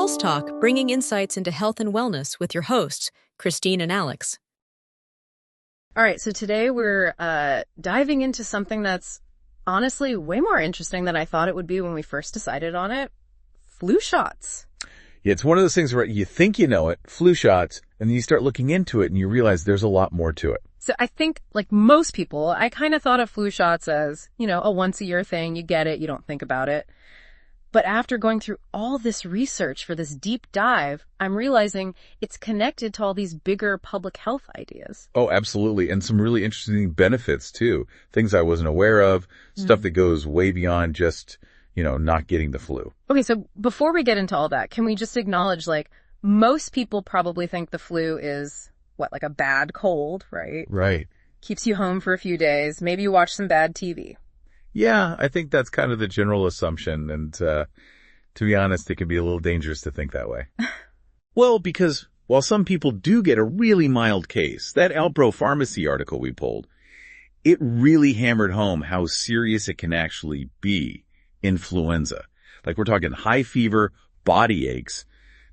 Pulse Talk, bringing insights into health and wellness with your hosts, Christine and Alex. All right, so today we're diving into something that's honestly way more interesting than I thought it would be when we first decided on it. Flu shots. Yeah, it's one of those things where you think you know it, flu shots, and then you start looking into it and you realize there's a lot more to it. So I think, like most people, I kind of thought of flu shots as, a once-a-year thing. You get it, you don't think about it. But after going through all this research for this deep dive, I'm realizing it's connected to all these bigger public health ideas. Oh, absolutely. And some really interesting benefits, too. Things I wasn't aware of, stuff that goes way beyond just, not getting the flu. Okay, so before we get into all that, can we just acknowledge, most people probably think the flu is, like a bad cold, right? Right. Keeps you home for a few days. Maybe you watch some bad TV. Yeah, I think that's kind of the general assumption. And to be honest, it can be a little dangerous to think that way. Well, because while some people do get a really mild case, that Alpro pharmacy article we pulled, it really hammered home how serious it can actually be, influenza. Like we're talking high fever, body aches,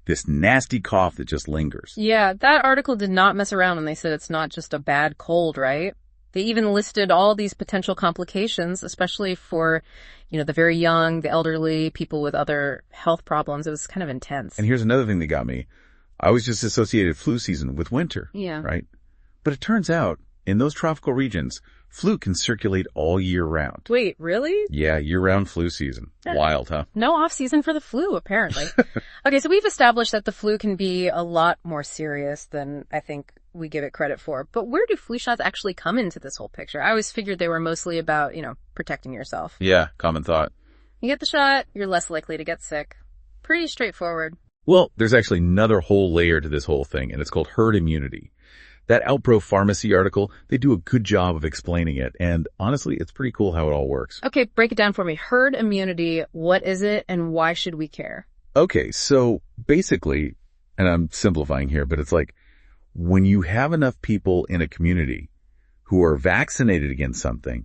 this nasty cough that just lingers. Yeah, that article did not mess around when they said it's not just a bad cold, right? They even listed all these potential complications, especially for, the very young, the elderly, people with other health problems. It was kind of intense. And here's another thing that got me. I always just associated flu season with winter. Yeah. Right? But it turns out, in those tropical regions, flu can circulate all year round. Wait, really? Yeah, year-round flu season. Wild, huh? No off-season for the flu, apparently. Okay, so we've established that the flu can be a lot more serious than I think we give it credit for. But where do flu shots actually come into this whole picture? I always figured they were mostly about, protecting yourself. Yeah, common thought. You get the shot, you're less likely to get sick. Pretty straightforward. Well, there's actually another whole layer to this whole thing, and it's called herd immunity. That Alpro pharmacy article, they do a good job of explaining it, and honestly, it's pretty cool how it all works. Okay, break it down for me. Herd immunity, what is it, and why should we care? Okay, so basically, and I'm simplifying here, but it's like when you have enough people in a community who are vaccinated against something,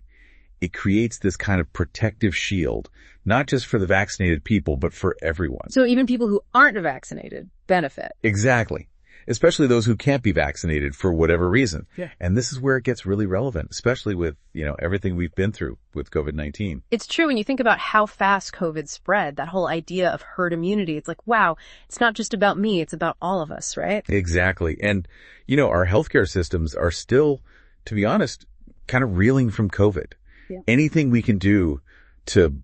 it creates this kind of protective shield, not just for the vaccinated people, but for everyone. So even people who aren't vaccinated benefit. Exactly. Especially those who can't be vaccinated for whatever reason. Yeah. And this is where it gets really relevant, especially with, everything we've been through with COVID-19. It's true when you think about how fast COVID spread, that whole idea of herd immunity. It's like, wow, it's not just about me, it's about all of us, right? Exactly. And, our healthcare systems are still, to be honest, kind of reeling from COVID. Yeah. Anything we can do to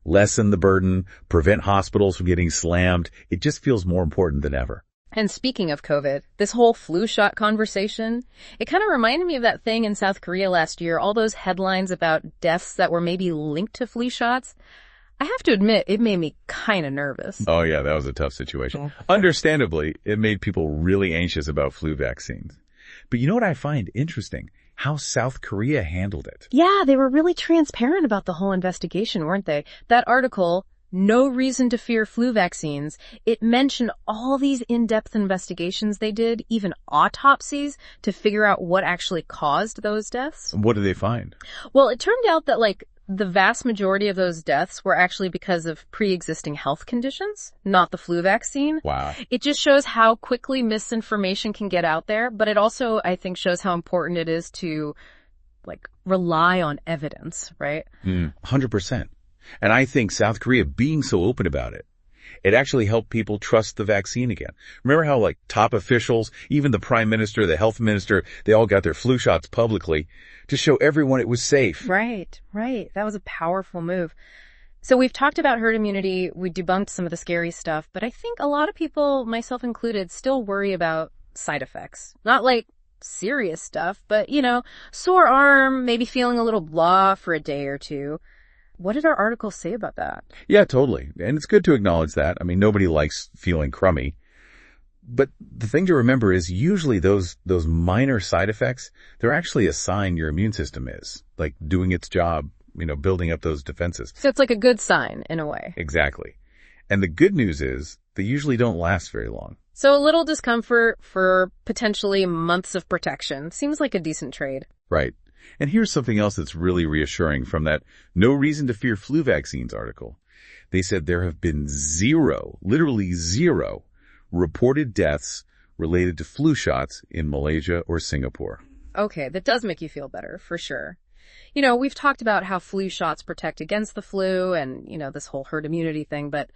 lessen the burden, prevent hospitals from getting slammed, it just feels more important than ever. And speaking of COVID, this whole flu shot conversation, it kind of reminded me of that thing in South Korea last year, all those headlines about deaths that were maybe linked to flu shots. I have to admit, it made me kind of nervous. Oh yeah, that was a tough situation. Understandably, it made people really anxious about flu vaccines. But you know what I find interesting? How South Korea handled it. Yeah, they were really transparent about the whole investigation, weren't they? That article, No Reason to Fear Flu Vaccines, it mentioned all these in-depth investigations they did, even autopsies, to figure out what actually caused those deaths. What did they find? Well, it turned out that, the vast majority of those deaths were actually because of pre-existing health conditions, not the flu vaccine. Wow. It just shows how quickly misinformation can get out there, but it also, I think, shows how important it is to, rely on evidence, right? 100%. And I think South Korea being so open about it, it actually helped people trust the vaccine again. Remember how top officials, even the prime minister, the health minister, they all got their flu shots publicly to show everyone it was safe. Right. That was a powerful move. So we've talked about herd immunity. We debunked some of the scary stuff, but I think a lot of people, myself included, still worry about side effects. Not serious stuff, but, sore arm, maybe feeling a little blah for a day or two. What did our article say about that? Yeah, totally. And it's good to acknowledge that. I mean, nobody likes feeling crummy. But the thing to remember is usually those minor side effects, they're actually a sign your immune system is, doing its job, building up those defenses. So it's like a good sign in a way. Exactly. And the good news is they usually don't last very long. So a little discomfort for potentially months of protection seems like a decent trade. Right. And here's something else that's really reassuring from that No Reason to Fear Flu Vaccines article. They said there have been zero, literally zero, reported deaths related to flu shots in Malaysia or Singapore. Okay, that does make you feel better, for sure. You know, we've talked about how flu shots protect against the flu and, this whole herd immunity thing, but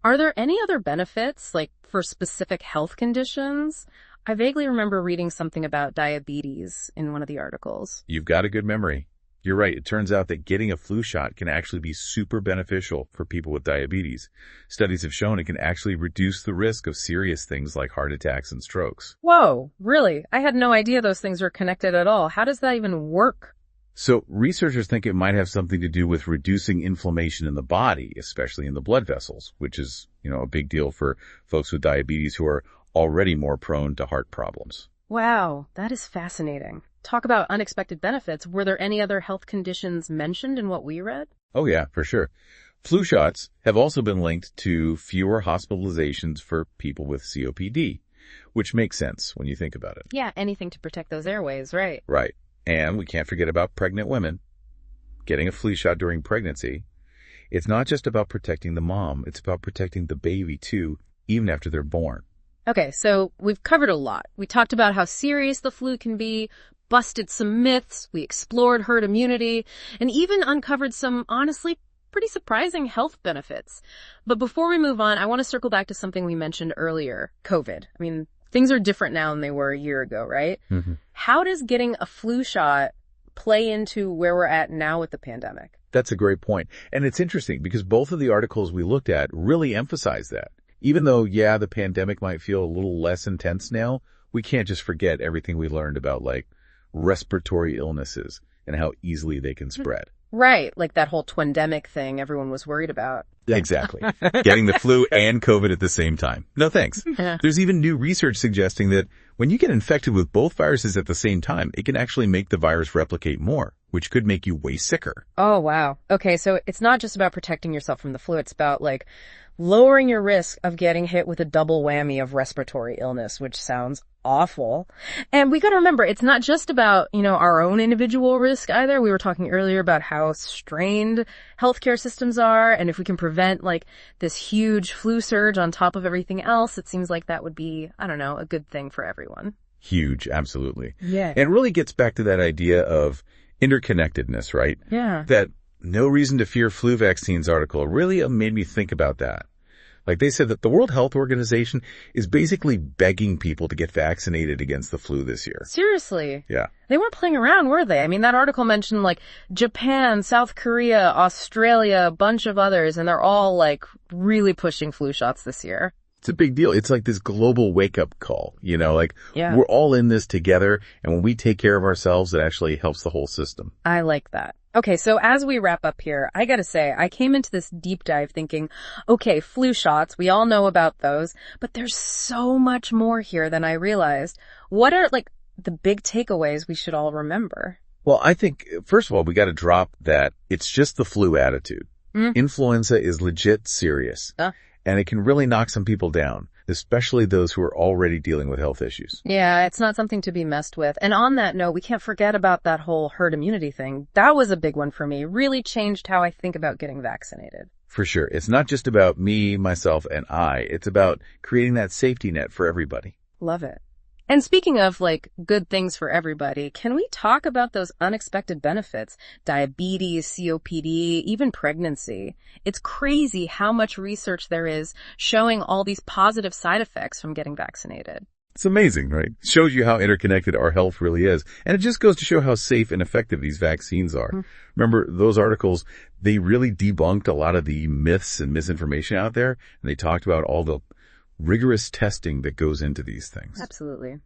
are there any other benefits, like for specific health conditions? I vaguely remember reading something about diabetes in one of the articles. You've got a good memory. You're right. It turns out that getting a flu shot can actually be super beneficial for people with diabetes. Studies have shown it can actually reduce the risk of serious things like heart attacks and strokes. Whoa, really? I had no idea those things were connected at all. How does that even work? So researchers think it might have something to do with reducing inflammation in the body, especially in the blood vessels, which is, a big deal for folks with diabetes who are already more prone to heart problems. Wow, that is fascinating. Talk about unexpected benefits. Were there any other health conditions mentioned in what we read? Oh yeah, for sure. Flu shots have also been linked to fewer hospitalizations for people with COPD, which makes sense when you think about it. Yeah, anything to protect those airways, right? Right. And we can't forget about pregnant women. Getting a flu shot during pregnancy, it's not just about protecting the mom, it's about protecting the baby too, even after they're born. Okay, so we've covered a lot. We talked about how serious the flu can be, busted some myths, we explored herd immunity, and even uncovered some, honestly, pretty surprising health benefits. But before we move on, I want to circle back to something we mentioned earlier, COVID. I mean, things are different now than they were a year ago, right? Mm-hmm. How does getting a flu shot play into where we're at now with the pandemic? That's a great point. And it's interesting because both of the articles we looked at really emphasize that. Even though, the pandemic might feel a little less intense now, we can't just forget everything we learned about, respiratory illnesses and how easily they can spread. Right, like that whole twindemic thing everyone was worried about. Exactly. Getting the flu and COVID at the same time. No thanks. Yeah. There's even new research suggesting that when you get infected with both viruses at the same time, it can actually make the virus replicate more, which could make you way sicker. Oh, wow. Okay, so it's not just about protecting yourself from the flu. It's about, lowering your risk of getting hit with a double whammy of respiratory illness, which sounds awful. And we got to remember, it's not just about, our own individual risk either. We were talking earlier about how strained healthcare systems are. And if we can prevent this huge flu surge on top of everything else, it seems like that would be, a good thing for everyone. Huge. Absolutely. Yeah. And it really gets back to that idea of interconnectedness, right? Yeah. That No Reason to Fear Flu Vaccines article really made me think about that. They said that the World Health Organization is basically begging people to get vaccinated against the flu this year. Seriously? Yeah. They weren't playing around, were they? I mean, that article mentioned Japan, South Korea, Australia, a bunch of others, and they're all really pushing flu shots this year. It's a big deal. It's this global wake-up call, Yeah. We're all in this together, and when we take care of ourselves, it actually helps the whole system. I like that. Okay, so as we wrap up here, I gotta say, I came into this deep dive thinking, okay, flu shots, we all know about those, but there's so much more here than I realized. What are, the big takeaways we should all remember? Well, I think, first of all, we gotta drop that it's just the flu attitude. Influenza is legit serious. And it can really knock some people down, especially those who are already dealing with health issues. Yeah, it's not something to be messed with. And on that note, we can't forget about that whole herd immunity thing. That was a big one for me. Really changed how I think about getting vaccinated. For sure. It's not just about me, myself, and I. It's about creating that safety net for everybody. Love it. And speaking of good things for everybody, can we talk about those unexpected benefits? Diabetes, COPD, even pregnancy. It's crazy how much research there is showing all these positive side effects from getting vaccinated. It's amazing, right? It shows you how interconnected our health really is. And it just goes to show how safe and effective these vaccines are. Remember, those articles, they really debunked a lot of the myths and misinformation out there. And they talked about all the rigorous testing that goes into these things. Absolutely.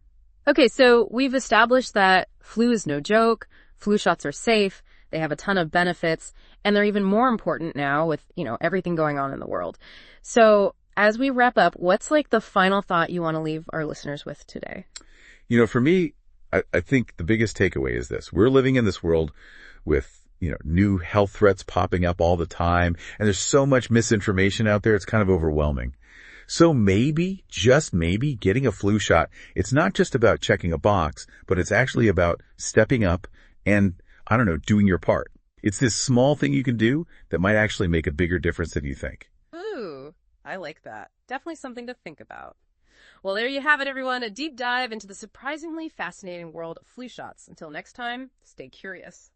Okay, so we've established that flu is no joke, flu shots are safe, they have a ton of benefits, and they're even more important now with, everything going on in the world. So as we wrap up, what's the final thought you want to leave our listeners with today? For me, I think the biggest takeaway is this. We're living in this world with, new health threats popping up all the time, and there's so much misinformation out there, it's kind of overwhelming. So maybe, just maybe, getting a flu shot, it's not just about checking a box, but it's actually about stepping up and, doing your part. It's this small thing you can do that might actually make a bigger difference than you think. Ooh, I like that. Definitely something to think about. Well, there you have it, everyone. A deep dive into the surprisingly fascinating world of flu shots. Until next time, stay curious.